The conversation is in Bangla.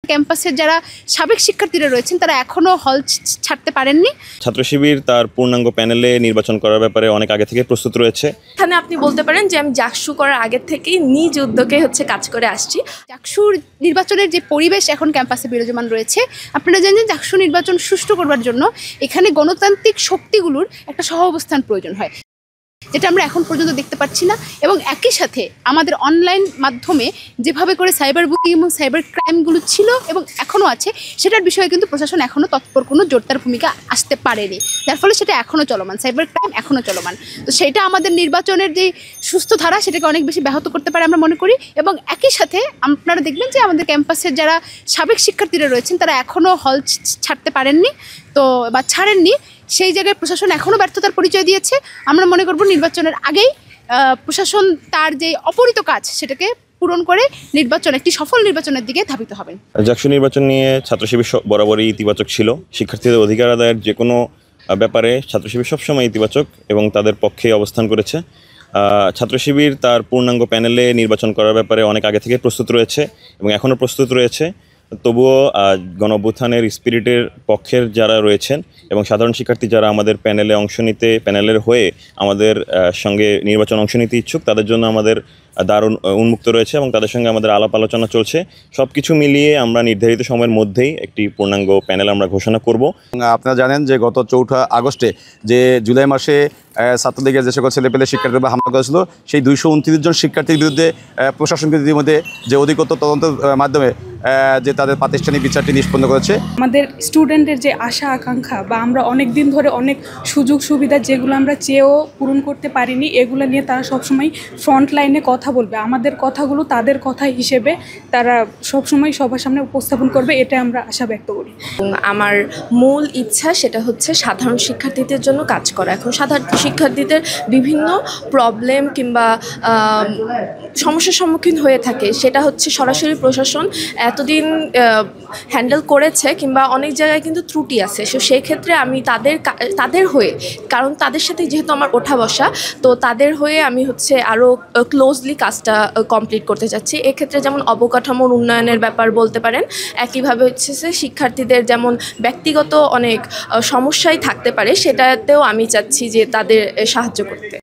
ক্যাম্পাসের যারা সাবেক শিক্ষার্থীরা রয়েছেন তারা এখনো হল ছাড়তে পারেননি। ছাত্র শিবির তার পূর্ণাঙ্গ প্যানেলে নির্বাচন করার ব্যাপারে অনেক আগে থেকে প্রস্তুত রয়েছে। এখানে আপনি বলতে পারেন যে আমি জাকসু করার আগে থেকেই নিজ উদ্যোগে কাজ করে আসছি। জাকসুর নির্বাচনের যে পরিবেশ এখন ক্যাম্পাসে বিরাজমান রয়েছে, আপনারা জানেন জাকসু নির্বাচন সুষ্ঠু করবার জন্য এখানে গণতান্ত্রিক শক্তিগুলোর একটা সহাবস্থান প্রয়োজন হয়, যেটা আমরা এখন পর্যন্ত দেখতে পাচ্ছি না। এবং একই সাথে আমাদের অনলাইন মাধ্যমে যেভাবে করে সাইবার বুলিং এবং সাইবার ক্রাইমগুলো ছিল এবং এখনও আছে, সেটার বিষয়ে কিন্তু প্রশাসন এখনও তৎপর কোনো জোরদার ভূমিকা আসতে পারেনি, যার ফলে সেটা এখনও চলমান, সাইবার ক্রাইম এখনও চলমান। তো সেটা আমাদের নির্বাচনের যে সুস্থ ধারা সেটাকে অনেক বেশি ব্যাহত করতে পারে আমরা মনে করি। এবং একই সাথে আপনারা দেখবেন যে আমাদের ক্যাম্পাসের যারা সাবেক শিক্ষার্থীরা রয়েছেন তারা এখনও হল ছাড়তে পারেননি, তো বা ছাড়েননি, সেই জায়গায় প্রশাসন এখনও ব্যর্থতার পরিচয় দিয়েছে। আমরা মনে করব নির্বাচনের আগেই প্রশাসন তার যে অপরিত কাজ সেটাকে পূরণ করে একটি সফল নির্বাচনের দিকে ধাবিত হবেন। জাকসু নির্বাচন নিয়ে ছাত্র শিবির বরাবরই ইতিবাচক ছিল। শিক্ষার্থীদের অধিকার আদায়ের যে কোনো ব্যাপারে ছাত্র শিবির সবসময় ইতিবাচক এবং তাদের পক্ষে অবস্থান করেছে। ছাত্র শিবির তার পূর্ণাঙ্গ প্যানেলে নির্বাচন করার ব্যাপারে অনেক আগে থেকে প্রস্তুত রয়েছে এবং এখনও প্রস্তুত রয়েছে। তবুও গণঅভ্যুত্থানের স্পিরিটের পক্ষের যারা রয়েছেন এবং সাধারণ শিক্ষার্থী যারা আমাদের প্যানেলের হয়ে আমাদের সঙ্গে নির্বাচন অংশ নিতে ইচ্ছুক, তাদের জন্য আমাদের দ্বার উন্মুক্ত রয়েছে এবং তাদের সঙ্গে আমাদের আলাপ আলোচনা চলছে। সব কিছু মিলিয়ে আমরা নির্ধারিত সময়ের মধ্যেই একটি পূর্ণাঙ্গ প্যানেল আমরা ঘোষণা করব। আপনারা জানেন যে গত 4 আগস্টে যে জুলাই মাসে ছাত্রলীগের যে সকল ছেলেপেলে শিক্ষার্থীরা হামলা করেছিল, সেই 229 জন শিক্ষার্থীর বিরুদ্ধে প্রশাসনকে ইতিমধ্যে যে অধিকতর তদন্তের মাধ্যমে যে তাদের প্রাতিষ্ঠানিক বিচারটি নিষ্পন্ন করেছে। আমাদের স্টুডেন্টের যে আশা আকাঙ্ক্ষা বা আমরা অনেক দিন ধরে অনেক সুযোগ সুবিধা যেগুলো আমরা চেয়েও পূরণ করতে পারিনি, এগুলো নিয়ে তারা সবসময় ফ্রন্ট লাইনে কথা বলবে। আমাদের কথাগুলো তাদের কথা হিসেবে তারা সবসময় সবার সামনে উপস্থাপন করবে, এটা আমরা আশা ব্যক্ত করি। আমার মূল ইচ্ছা সেটা হচ্ছে সাধারণ শিক্ষার্থীদের জন্য কাজ করা। এখন সাধারণ শিক্ষার্থীদের বিভিন্ন প্রবলেম কিংবা সমস্যার সম্মুখীন হয়ে থাকে, সেটা হচ্ছে সরাসরি প্রশাসন এতদিন হ্যান্ডেল করেছে কিংবা অনেক জায়গায় কিন্তু ত্রুটি আছে। সো সেই ক্ষেত্রে আমি তাদের হয়ে, কারণ তাদের সাথে যেহেতু আমার ওঠা বসা, তো তাদের হয়ে আমি আরও ক্লোজলি কাজটা কমপ্লিট করতে চাচ্ছি। এক্ষেত্রে যেমন অবকাঠামোর উন্নয়নের ব্যাপার বলতে পারেন, একইভাবে যে শিক্ষার্থীদের যেমন ব্যক্তিগত অনেক সমস্যাই থাকতে পারে, সেটাতেও আমি চাচ্ছি যে তাদের সাহায্য করতে।